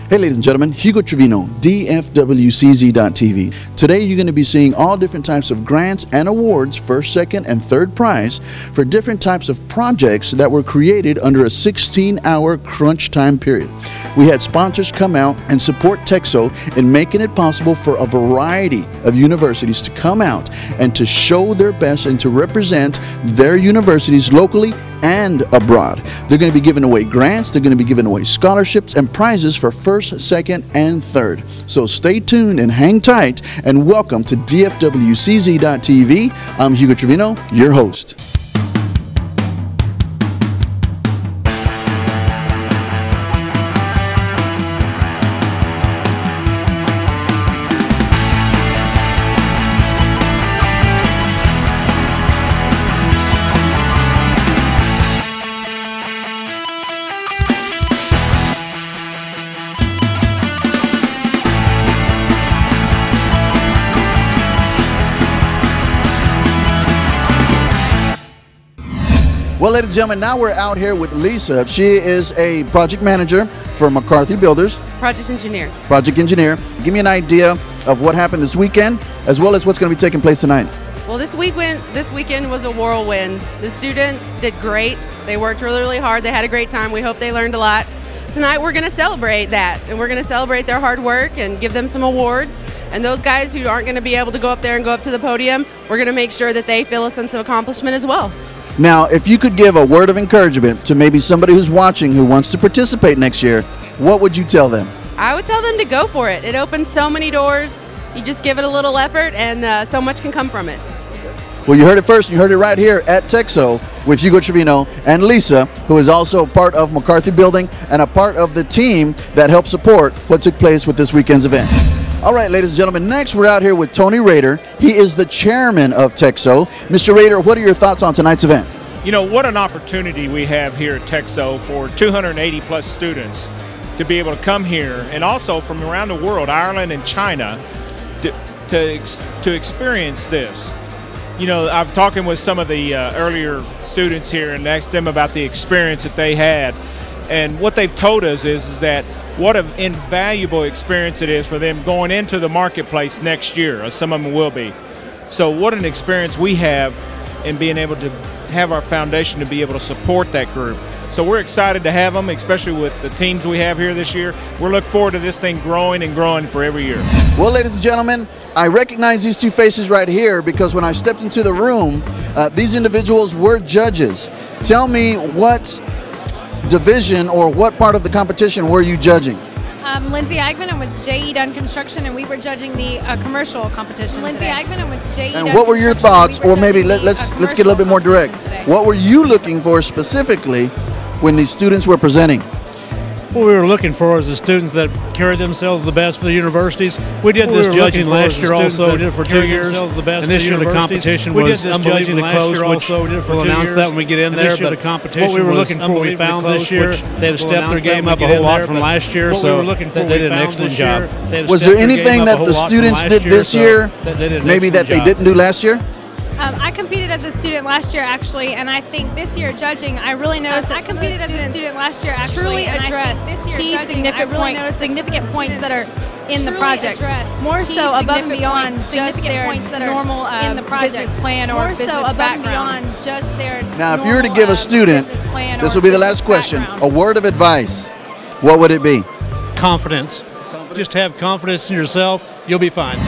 Hey ladies and gentlemen, Hugo Trevino, DFWCZ.TV. Today you're going to be seeing all different types of grants and awards, first, second, and third prize for different types of projects that were created under a 16-hour crunch time period. We had sponsors come out and support TEXO in making it possible for a variety of universities to come out and to show their best and to represent their universities locally and abroad. They're going to be giving away grants, they're going to be giving away scholarships and prizes for first, second, and third. So stay tuned and hang tight, and welcome to DFWCZ.TV. I'm Hugo Trevino, your host. Well, ladies and gentlemen, now we're out here with Lisa. She is a project manager for McCarthy Builders. Project engineer. Project engineer. Give me an idea of what happened this weekend, as well as what's going to be taking place tonight. Well, this weekend was a whirlwind. The students did great. They worked really, really hard. They had a great time. We hope they learned a lot. Tonight, we're going to celebrate that, and we're going to celebrate their hard work and give them some awards. And those guys who aren't going to be able to go up there and go up to the podium, we're going to make sure that they feel a sense of accomplishment as well. Now, if you could give a word of encouragement to maybe somebody who's watching who wants to participate next year, what would you tell them? I would tell them to go for it. It opens so many doors. You just give it a little effort, and so much can come from it. Well, you heard it first. You heard it right here at TEXO with Hugo Trevino and Lisa, who is also part of McCarthy Building and a part of the team that helped support what took place with this weekend's event. All right, ladies and gentlemen, next we're out here with Tony Rader. He is the chairman of TEXO. Mr. Rader, what are your thoughts on tonight's event? You know, what an opportunity we have here at TEXO for 280 plus students to be able to come here, and also from around the world, Ireland and China, to experience this. You know, I've talking with some of the earlier students here and asked them about the experience that they had. And what they've told us is that what an invaluable experience it is for them going into the marketplace next year, as some of them will be. So what an experience we have in being able to have our foundation to be able to support that group. So we're excited to have them, especially with the teams we have here this year. We're looking forward to this thing growing and growing for every year. Well, ladies and gentlemen, I recognize these two faces right here because when I stepped into the room, these individuals were judges. Tell me what division or what part of the competition were you judging? Lindsay Agman, I'm with J.E. Dunn Construction, and we were judging the commercial competition. Lindsay Agman, I'm with J.E. Dunn. And what were your thoughts, or maybe let's get a little bit more direct. What were you looking for specifically when these students were presenting? What we were looking for is the students that carry themselves the best for the universities. We did this judging last year also. We did it for 2 years. And this year the competition was unbelievably close, which we'll announce that when we get in there. But what we were looking for, we found this year. They have stepped their game up a whole lot from last year, so they did an excellent job. Was there anything that the students did this year, maybe that they didn't do last year? I competed as a student last year, actually, and I think this year judging, I really noticed that I competed as a student last year, actually, truly addressed key significant points that are in the project, more so above and beyond just their normal business plan or business background. Now, if you were to give a student, this will be the last question, a word of advice, what would it be? Confidence. Just have confidence in yourself, you'll be fine.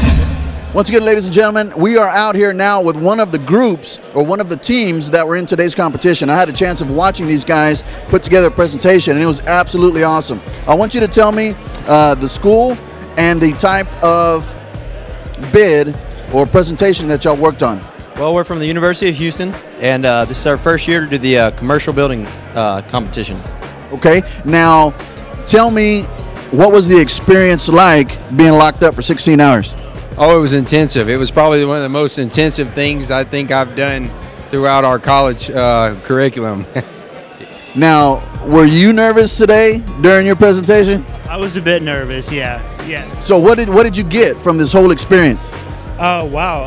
Once again, ladies and gentlemen, we are out here now with one of the groups or one of the teams that were in today's competition. I had a chance of watching these guys put together a presentation, and it was absolutely awesome. I want you to tell me the school and the type of bid or presentation that y'all worked on. Well, we're from the University of Houston, and this is our first year to do the commercial building competition. Okay, now tell me, what was the experience like being locked up for 16 hours? Oh, it was intensive. It was probably one of the most intensive things I think I've done throughout our college curriculum. Now, were you nervous today during your presentation? I was a bit nervous, yeah. So what did you get from this whole experience? Oh wow!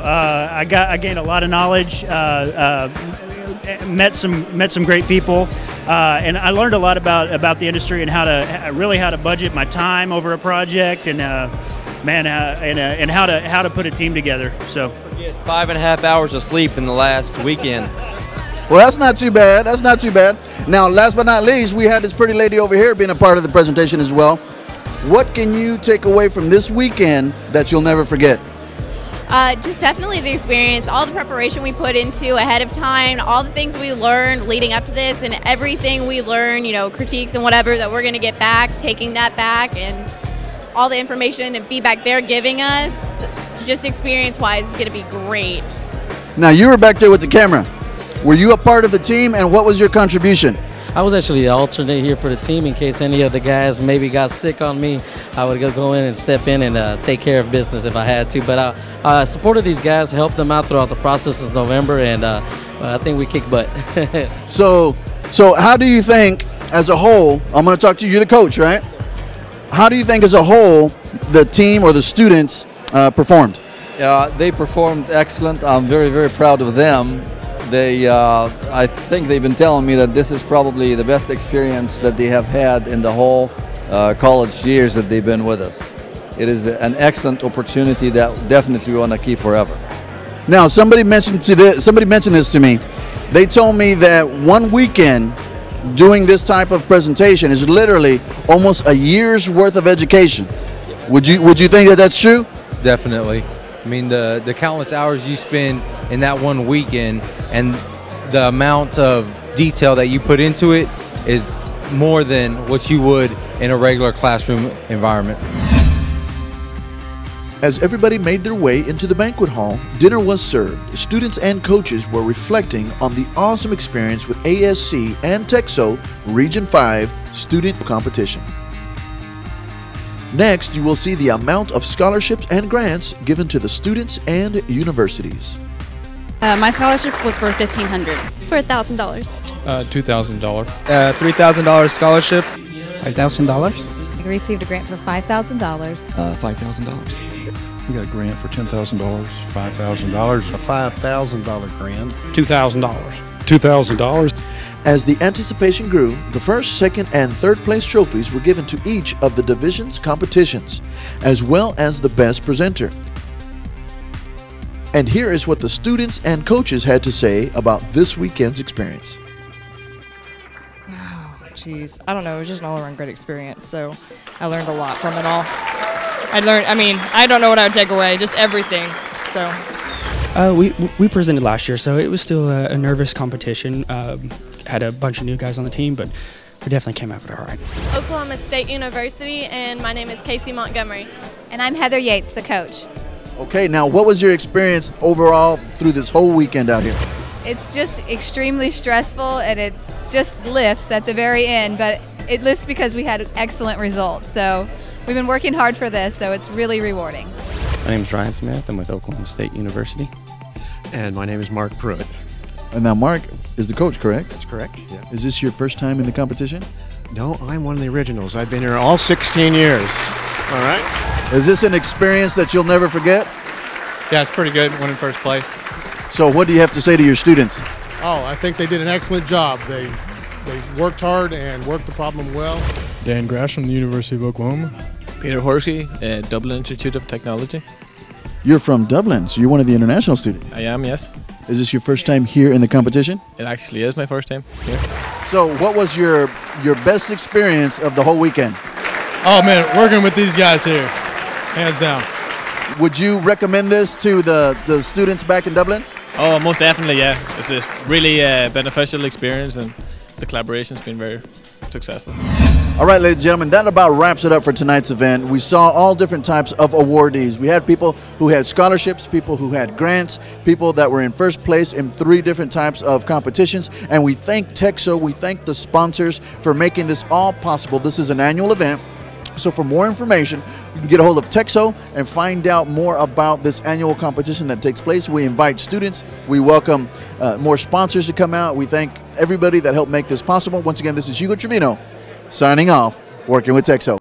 I gained a lot of knowledge. Met some great people, and I learned a lot about the industry and how to budget my time over a project, and and how to put a team together. So 5.5 hours of sleep in the last weekend. Well, that's not too bad. That's not too bad. Now, last but not least, we had this pretty lady over here being a part of the presentation as well. What can you take away from this weekend that you'll never forget? Just definitely the experience, all the preparation we put into ahead of time, all the things we learned leading up to this, and everything we learned, critiques and whatever that we're going to get back, taking that back, and all the information and feedback they're giving us, just experience-wise, is going to be great. Now, you were back there with the camera. Were you a part of the team, and what was your contribution? I was actually the alternate here for the team in case any of the guys maybe got sick on me. I would go in and step in and take care of business if I had to. But I supported these guys, helped them out throughout the process of November, and I think we kicked butt. So how do you think, as a whole, I'm going to talk to you, you're the coach, right? How do you think, as a whole, the team or the students performed? They performed excellent. I'm very, very proud of them. I think they've been telling me that this is probably the best experience that they have had in the whole college years that they've been with us. It is an excellent opportunity that definitely we want to keep forever. Now, somebody mentioned this to me. They told me that one weekend doing this type of presentation is literally almost a year's worth of education. Would you think that that's true? Definitely. I mean, the countless hours you spend in that one weekend and the amount of detail that you put into it is more than what you would in a regular classroom environment. As everybody made their way into the banquet hall, dinner was served. Students and coaches were reflecting on the awesome experience with ASC and TEXO Region 5 student competition. Next, you will see the amount of scholarships and grants given to the students and universities. My scholarship was for $1,500. It's for $1,000. $2,000. $3,000 scholarship. $5,000. I received a grant for $5,000. $5,000. We got a grant for $10,000, $5,000. A $5,000 grant. $2,000. $2,000. As the anticipation grew, the first, second, and third place trophies were given to each of the division's competitions, as well as the best presenter. And here is what the students and coaches had to say about this weekend's experience. Oh, geez. I don't know. It was just an all-around great experience, so I learned a lot from it all. I don't know what I would take away, just everything, so. We presented last year, so it was still a nervous competition. Had a bunch of new guys on the team, but we definitely came out of it all right. Oklahoma State University, and my name is Casey Montgomery. And I'm Heather Yates, the coach. Okay, now what was your experience overall through this whole weekend out here? It's just extremely stressful, and it just lifts at the very end, but it lifts because we had excellent results. So we've been working hard for this, so it's really rewarding. My name is Ryan Smith. I'm with Oklahoma State University. And my name is Mark Pruitt. And now Mark is the coach, correct? That's correct, yeah. Is this your first time in the competition? No, I'm one of the originals. I've been here all 16 years. All right. Is this an experience that you'll never forget? Yeah, it's pretty good, winning first place. So what do you have to say to your students? Oh, I think they did an excellent job. They worked hard and worked the problem well. Dan Grash from the University of Oklahoma. Peter Horsey at Dublin Institute of Technology. You're from Dublin, so you're one of the international students. I am, yes. Is this your first time here in the competition? It actually is my first time here. So what was your best experience of the whole weekend? Oh man, working with these guys here, hands down. Would you recommend this to the students back in Dublin? Oh, most definitely, yeah. It's a really beneficial experience, and the collaboration's been very successful. All right, ladies and gentlemen, that about wraps it up for tonight's event. We saw all different types of awardees. We had people who had scholarships, people who had grants, people that were in first place in 3 different types of competitions. And we thank TEXO, we thank the sponsors for making this all possible. This is an annual event. So for more information, you can get a hold of TEXO and find out more about this annual competition that takes place. We invite students. We welcome more sponsors to come out. We thank everybody that helped make this possible. Once again, this is Hugo Trevino signing off, working with TEXO.